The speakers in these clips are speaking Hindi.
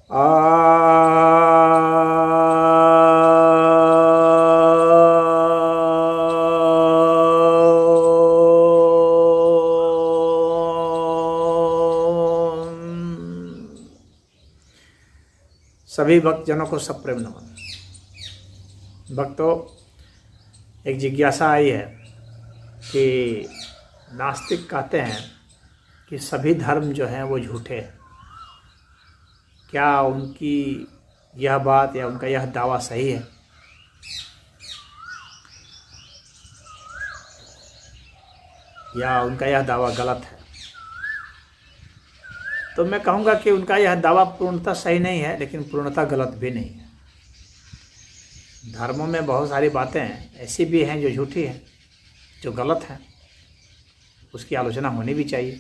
सभी भक्तजनों को सप्रेम नमन। भक्तों, एक जिज्ञासा आई है कि नास्तिक कहते हैं कि सभी धर्म जो हैं वो झूठे हैं। क्या उनकी यह बात या उनका यह दावा सही है? या उनका यह दावा गलत है? तो मैं कहूँगा कि उनका यह दावा पूर्णतः सही नहीं है, लेकिन पूर्णतः गलत भी नहीं है। धर्मों में बहुत सारी बातें ऐसी भी हैं जो झूठी हैं, जो गलत हैं, उसकी आलोचना होनी भी चाहिए।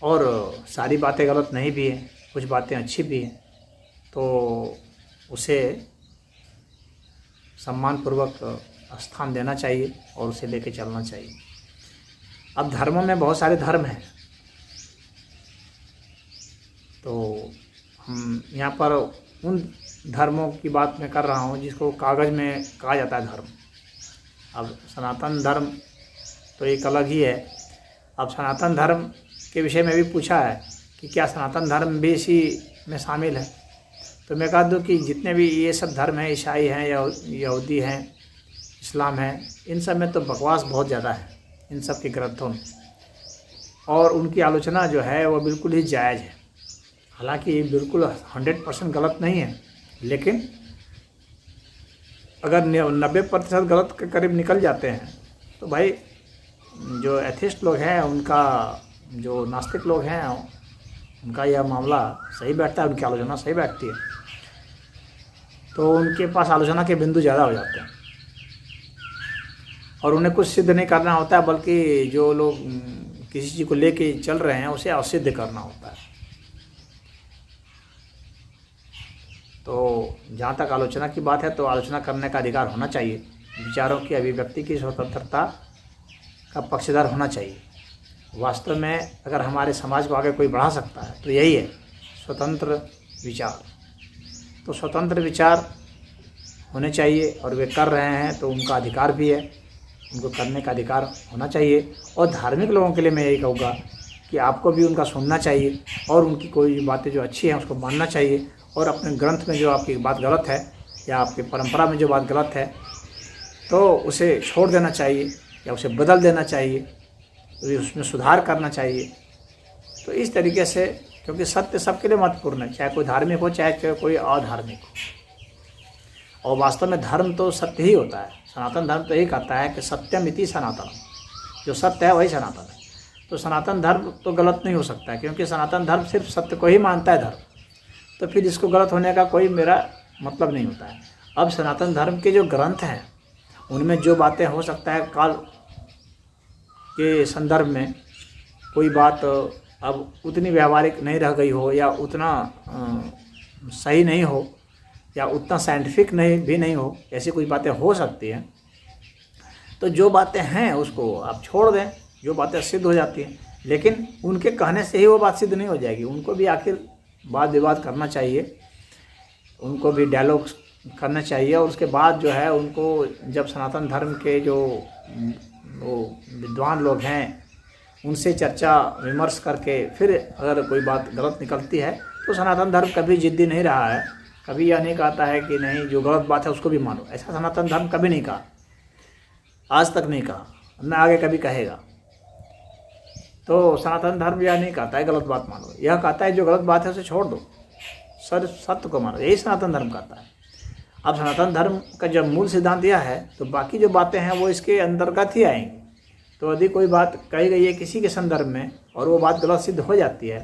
और सारी बातें गलत नहीं भी हैं, कुछ बातें अच्छी भी हैं, तो उसे सम्मानपूर्वक स्थान देना चाहिए और उसे लेके चलना चाहिए। अब धर्मों में बहुत सारे धर्म हैं, तो हम यहाँ पर उन धर्मों की बात मैं कर रहा हूँ जिसको कागज़ में कहा जाता है धर्म। अब सनातन धर्म तो एक अलग ही है। अब सनातन धर्म के विषय में भी पूछा है कि क्या सनातन धर्म भी इसी में शामिल है, तो मैं कह दूँ कि जितने भी ये सब धर्म हैं, ईसाई हैं, यहूदी हैं, इस्लाम है, इन सब में तो बकवास बहुत ज़्यादा है इन सब के ग्रंथों में, और उनकी आलोचना जो है वो बिल्कुल ही जायज़ है। हालांकि ये बिल्कुल 100% गलत नहीं है, लेकिन अगर 90% गलत के करीब निकल जाते हैं तो भाई जो एथिस्ट लोग हैं, उनका जो नास्तिक लोग हैं, उनका यह मामला सही बैठता है, उनकी आलोचना सही बैठती है, तो उनके पास आलोचना के बिंदु ज़्यादा हो जाते हैं और उन्हें कुछ सिद्ध नहीं करना होता है, बल्कि जो लोग किसी चीज़ को लेके चल रहे हैं उसे असिद्ध करना होता है। तो जहाँ तक आलोचना की बात है, तो आलोचना करने का अधिकार होना चाहिए। विचारों की अभिव्यक्ति की स्वतंत्रता का पक्षधर होना चाहिए। वास्तव में अगर हमारे समाज को आगे कोई बढ़ा सकता है तो यही है, स्वतंत्र विचार। तो स्वतंत्र विचार होने चाहिए और वे कर रहे हैं तो उनका अधिकार भी है, उनको करने का अधिकार होना चाहिए। और धार्मिक लोगों के लिए मैं यही कहूँगा कि आपको भी उनका सुनना चाहिए और उनकी कोई बातें जो अच्छी हैं उसको मानना चाहिए, और अपने ग्रंथ में जो आपकी बात गलत है या आपकी परंपरा में जो बात गलत है तो उसे छोड़ देना चाहिए या उसे बदल देना चाहिए, तो उसमें सुधार करना चाहिए। तो इस तरीके से, क्योंकि सत्य सबके लिए महत्वपूर्ण है, चाहे कोई धार्मिक हो चाहे कोई अधार्मिक हो। और वास्तव में धर्म तो सत्य ही होता है। सनातन धर्म तो यही कहता है कि सत्यमिति सनातन, जो सत्य है वही सनातन है। तो सनातन धर्म तो गलत नहीं हो सकता है, क्योंकि सनातन धर्म सिर्फ सत्य को ही मानता है धर्म, तो फिर इसको गलत होने का कोई मेरा मतलब नहीं होता है। अब सनातन धर्म के जो ग्रंथ हैं उनमें जो बातें हो सकता है काल के संदर्भ में कोई बात अब उतनी व्यावहारिक नहीं रह गई हो, या उतना सही नहीं हो, या उतना साइंटिफिक नहीं हो, ऐसी कुछ बातें हो सकती हैं। तो जो बातें हैं उसको आप छोड़ दें, जो बातें सिद्ध हो जाती हैं। लेकिन उनके कहने से ही वो बात सिद्ध नहीं हो जाएगी, उनको भी आखिर वाद विवाद करना चाहिए, उनको भी डायलॉग करना चाहिए, और उसके बाद जो है उनको जब सनातन धर्म के जो वो विद्वान लोग हैं उनसे चर्चा विमर्श करके फिर अगर कोई बात गलत निकलती है तो सनातन धर्म कभी जिद्दी नहीं रहा है, कभी यह नहीं कहता है कि नहीं जो गलत बात है उसको भी मानो। ऐसा सनातन धर्म कभी नहीं कहा, आज तक नहीं कहा, न आगे कभी कहेगा। तो सनातन धर्म यह नहीं कहता है गलत बात मानो, यह कहता है जो गलत बात है उसे छोड़ दो, सत्य को मानो, यही सनातन धर्म कहता है। अब सनातन धर्म का जब मूल सिद्धांत यह है तो बाकी जो बातें हैं वो इसके अंतर्गत ही आएंगी। तो यदि कोई बात कही गई है किसी के संदर्भ में और वो बात गलत सिद्ध हो जाती है,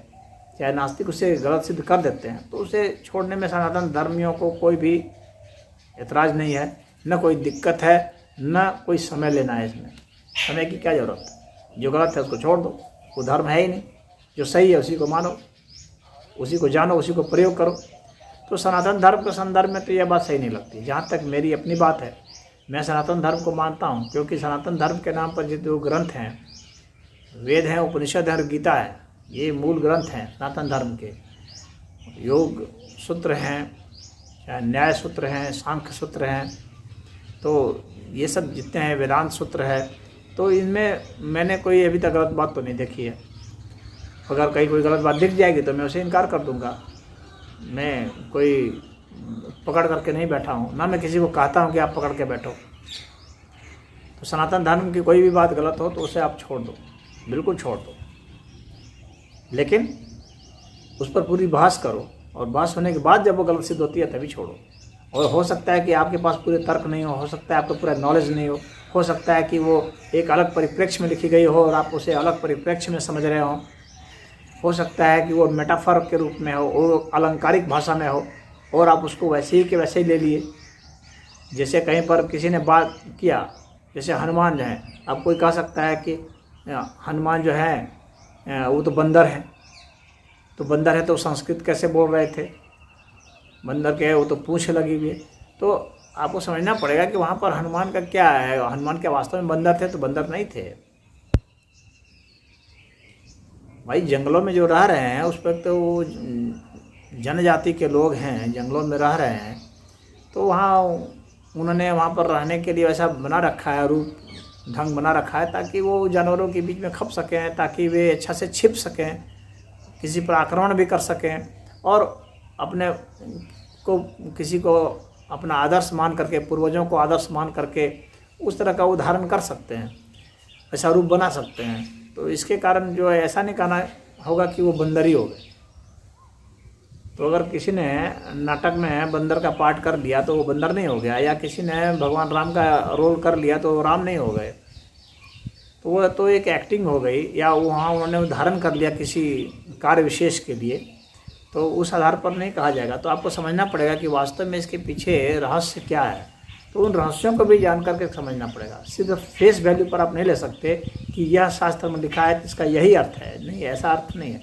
चाहे नास्तिक उसे गलत सिद्ध कर देते हैं, तो उसे छोड़ने में सनातन धर्मियों को कोई भी एतराज़ नहीं है, न कोई दिक्कत है, न कोई समय लेना है। इसमें समय की क्या ज़रूरत है? जो गलत है उसको छोड़ दो, वो धर्म है ही नहीं। जो सही है उसी को मानो, उसी को जानो, उसी को प्रयोग करो। तो सनातन धर्म के संदर्भ में तो यह बात सही नहीं लगती। जहाँ तक मेरी अपनी बात है, मैं सनातन धर्म को मानता हूँ, क्योंकि सनातन धर्म के नाम पर जो ग्रंथ हैं, वेद हैं, उपनिषद हैं और गीता है, ये मूल ग्रंथ हैं सनातन धर्म के। योग सूत्र हैं, चाहे न्याय सूत्र हैं, सांख्य सूत्र हैं, तो ये सब जितने हैं, वेदांत सूत्र है, तो इनमें मैंने कोई अभी तक गलत बात तो नहीं देखी है। अगर कहीं कोई गलत बात दिख जाएगी तो मैं उसे इनकार कर दूंगा। मैं कोई पकड़ करके नहीं बैठा हूँ, ना मैं किसी को कहता हूँ कि आप पकड़ के बैठो। तो सनातन धर्म की कोई भी बात गलत हो तो उसे आप छोड़ दो, बिल्कुल छोड़ दो, लेकिन उस पर पूरी बहस करो, और बहस होने के बाद जब वो गलत सिद्ध होती है तभी छोड़ो। और हो सकता है कि आपके पास पूरे तर्क नहीं हो सकता है आपको पूरा नॉलेज नहीं हो सकता है कि वो एक अलग परिप्रेक्ष्य में लिखी गई हो और आप उसे अलग परिप्रेक्ष्य में समझ रहे हो सकता है कि वो मेटाफर के रूप में हो, वो अलंकारिक भाषा में हो, और आप उसको वैसे ही के वैसे ही ले लिए। जैसे कहीं पर किसी ने बात किया, जैसे हनुमान जो है, अब कोई कह सकता है कि हनुमान जो है वो तो बंदर है, तो बंदर है तो संस्कृत कैसे बोल रहे थे, बंदर के है वो तो पूंछ लगी हुई है। तो आपको समझना पड़ेगा कि वहाँ पर हनुमान का क्या है, हनुमान क्या वास्तव में बंदर थे? तो बंदर नहीं थे भाई। जंगलों में जो रह रहे हैं उस पर तो वो जनजाति के लोग हैं, जंगलों में रह रहे हैं, तो वहाँ उन्होंने वहाँ पर रहने के लिए वैसा बना रखा है, रूप ढंग बना रखा है ताकि वो जानवरों के बीच में खप सकें, ताकि वे अच्छा से छिप सकें, किसी पर आक्रमण भी कर सकें, और अपने को किसी को अपना आदर्श मान करके, पूर्वजों को आदर्श मान करके उस तरह का उदाहरण कर सकते हैं, ऐसा रूप बना सकते हैं। तो इसके कारण जो है ऐसा नहीं कहना होगा कि वो बंदर ही हो गए। तो अगर किसी ने नाटक में बंदर का पाठ कर लिया तो वो बंदर नहीं हो गया, या किसी ने भगवान राम का रोल कर लिया तो राम नहीं हो गए। तो वो तो एक एक्टिंग हो गई, या वहाँ उन्होंने उदाहरण कर लिया किसी कार्य विशेष के लिए, तो उस आधार पर नहीं कहा जाएगा। तो आपको समझना पड़ेगा कि वास्तव में इसके पीछे रहस्य क्या है, तो उन रहस्यों को भी जान करके समझना पड़ेगा। सिर्फ फेस वैल्यू पर आप नहीं ले सकते कि यह शास्त्र में लिखा है तो इसका यही अर्थ है, नहीं, ऐसा अर्थ नहीं है।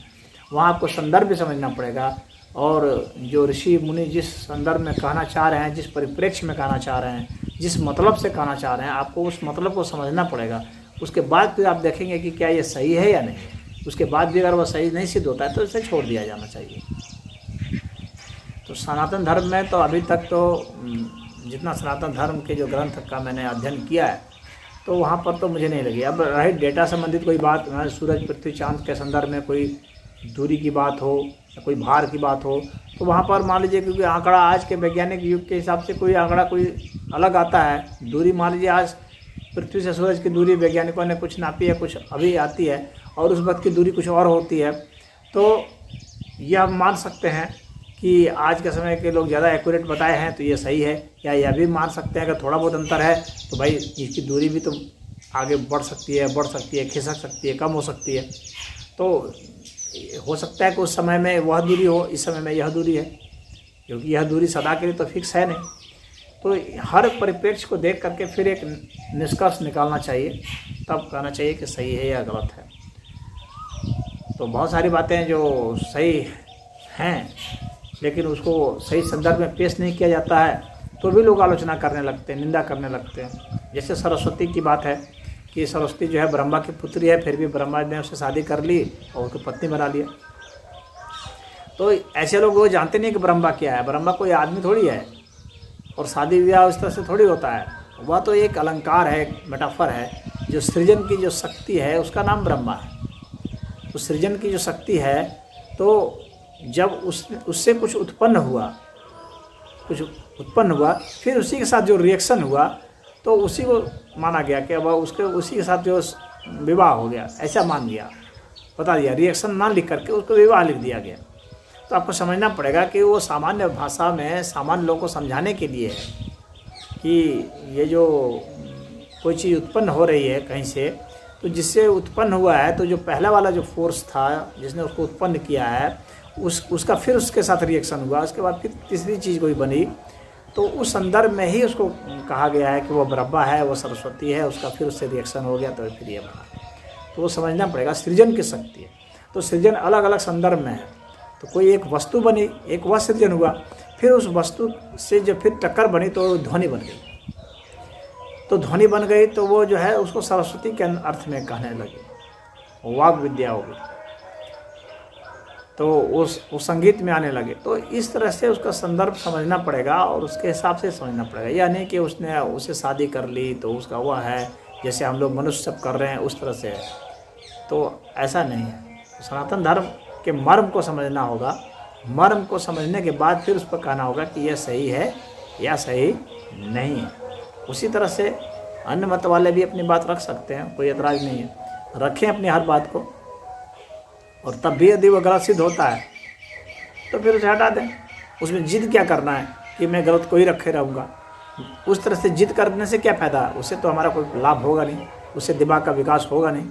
वहाँ आपको संदर्भ भी समझना पड़ेगा, और जो ऋषि मुनि जिस संदर्भ में कहना चाह रहे हैं, जिस परिप्रेक्ष्य में कहना चाह रहे हैं, जिस मतलब से कहना चाह रहे हैं, आपको उस मतलब को समझना पड़ेगा। उसके बाद फिर आप देखेंगे कि क्या ये सही है या नहीं। उसके बाद भी अगर वह सही नहीं सिद्ध होता है तो इसे छोड़ दिया जाना चाहिए। तो सनातन धर्म में तो अभी तक तो जितना सनातन धर्म के जो ग्रंथ का मैंने अध्ययन किया है, तो वहाँ पर तो मुझे नहीं लगी। अब रही डेटा संबंधित कोई बात, सूरज पृथ्वी चांद के संदर्भ में कोई दूरी की बात हो या कोई भार की बात हो, तो वहाँ पर मान लीजिए क्योंकि आंकड़ा आज के वैज्ञानिक युग के हिसाब से कोई आंकड़ा कोई अलग आता है। दूरी मान लीजिए आज पृथ्वी से सूरज की दूरी वैज्ञानिकों ने कुछ नापी है, कुछ अभी आती है, और उस वक्त की दूरी कुछ और होती है। तो यह मान सकते हैं कि आज के समय के लोग ज़्यादा एक्यूरेट बताए हैं तो ये सही है, या यह भी मान सकते हैं अगर थोड़ा बहुत अंतर है तो भाई इसकी दूरी भी तो आगे बढ़ सकती है, खिसक सकती है, कम हो सकती है। तो हो सकता है कि उस समय में वह दूरी हो, इस समय में यह दूरी है, क्योंकि यह दूरी सदा के लिए तो फिक्स है नहीं। तो हर परिप्रेक्ष्य को देख करके फिर एक निष्कर्ष निकालना चाहिए, तब कहना चाहिए कि सही है या गलत है। तो बहुत सारी बातें जो सही हैं लेकिन उसको सही संदर्भ में पेश नहीं किया जाता है तो भी लोग आलोचना करने लगते हैं, निंदा करने लगते हैं। जैसे सरस्वती की बात है कि सरस्वती जो है ब्रह्मा की पुत्री है, फिर भी ब्रह्मा ने उससे शादी कर ली और उसको पत्नी बना लिया। तो ऐसे लोग वो जानते नहीं कि ब्रह्मा क्या है। ब्रह्मा कोई आदमी थोड़ी है, और शादी विवाह इस तरह से थोड़ी होता है। वह तो एक अलंकार है, एक मेटाफर है। जो सृजन की जो शक्ति है उसका नाम ब्रह्मा है। तो सृजन की जो शक्ति है, तो जब उससे कुछ उत्पन्न हुआ, फिर उसी के साथ जो रिएक्शन हुआ तो उसी को माना गया कि अब उसके उसी के साथ जो विवाह हो गया, ऐसा मान लिया, बता दिया, रिएक्शन ना लिख करके उसको विवाह लिख दिया गया। तो आपको समझना पड़ेगा कि वो सामान्य भाषा में सामान्य लोगों को समझाने के लिए है कि ये जो कोई चीज़ उत्पन्न हो रही है कहीं से, तो जिससे उत्पन्न हुआ है, तो जो पहला वाला जो फोर्स था जिसने उसको उत्पन्न किया है, उसका फिर उसके साथ रिएक्शन हुआ, उसके बाद फिर तीसरी चीज़ कोई बनी, तो उस संदर्भ में ही उसको कहा गया है कि वो ब्रह्मा है, वो सरस्वती है, उसका फिर उससे रिएक्शन हो गया तो फिर ये बना। तो वो समझना पड़ेगा सृजन की शक्ति है। तो सृजन अलग अलग संदर्भ में है। तो कोई एक वस्तु बनी, एक वह सृजन हुआ, फिर उस वस्तु से जब फिर टक्कर बनी तो ध्वनि बन गई। तो ध्वनि बन गई तो वो जो है उसको सरस्वती के अर्थ में कहने लगे, वाग विद्या हो गई। तो उस संगीत में आने लगे। तो इस तरह से उसका संदर्भ समझना पड़ेगा और उसके हिसाब से समझना पड़ेगा। यह नहीं कि उसने उससे शादी कर ली तो उसका वह है, जैसे हम लोग मनुष्य सब कर रहे हैं उस तरह से है, तो ऐसा नहीं है। सनातन धर्म के मर्म को समझना होगा। मर्म को समझने के बाद फिर उस पर कहना होगा कि यह सही है या सही नहीं है। उसी तरह से अन्य मत वाले भी अपनी बात रख सकते हैं, कोई एतराज़ नहीं है, रखें अपनी हर बात को, और तब भी यदि वो गलत सिद्ध होता है तो फिर उसे हटा दें। उसमें जिद क्या करना है कि मैं गलत को ही रखे रहूँगा। उस तरह से जिद करने से क्या फ़ायदा है, उससे तो हमारा कोई लाभ होगा नहीं, उससे दिमाग का विकास होगा नहीं।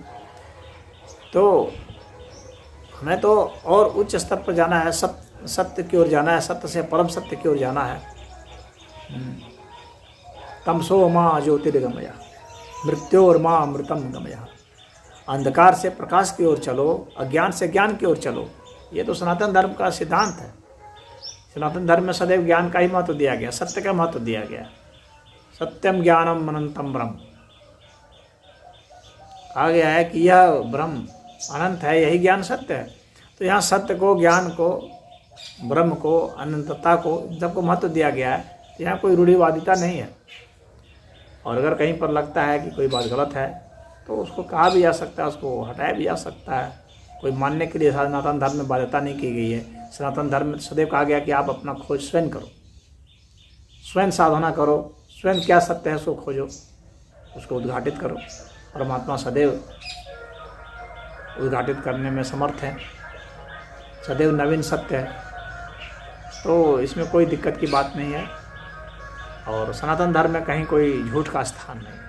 तो हमें तो और उच्च स्तर पर जाना है, सत्य की ओर जाना है, सत्य से परम सत्य की ओर जाना है। तमसो माँ ज्योतिर्गमया मृत्योर्मा अमृतम गमया। अंधकार से प्रकाश की ओर चलो, अज्ञान से ज्ञान की ओर चलो। ये तो सनातन धर्म का सिद्धांत है। सनातन धर्म में सदैव ज्ञान का ही महत्व दिया गया, सत्य का महत्व दिया गया। सत्यम ज्ञानम अनंतम ब्रह्म। कहा गया है कि यह ब्रह्म अनंत है, यही ज्ञान सत्य है। तो यहाँ सत्य को, ज्ञान को, ब्रह्म को, अनंतता को, इन सबको महत्व दिया गया है। तो यहाँ कोई रूढ़िवादिता नहीं है। और अगर कहीं पर लगता है कि कोई बात गलत है तो उसको कहा भी जा सकता है, उसको हटाया भी जा सकता है। कोई मानने के लिए सनातन धर्म में बाध्यता नहीं की गई है। सनातन धर्म में सदैव कहा गया कि आप अपना खोज स्वयं करो, स्वयं साधना करो, स्वयं क्या सत्य है उसको खोजो, उसको उद्घाटित करो। परमात्मा सदैव उद्घाटित करने में समर्थ है, सदैव नवीन सत्य है। तो इसमें कोई दिक्कत की बात नहीं है। और सनातन धर्म में कहीं कोई झूठ का स्थान नहीं है।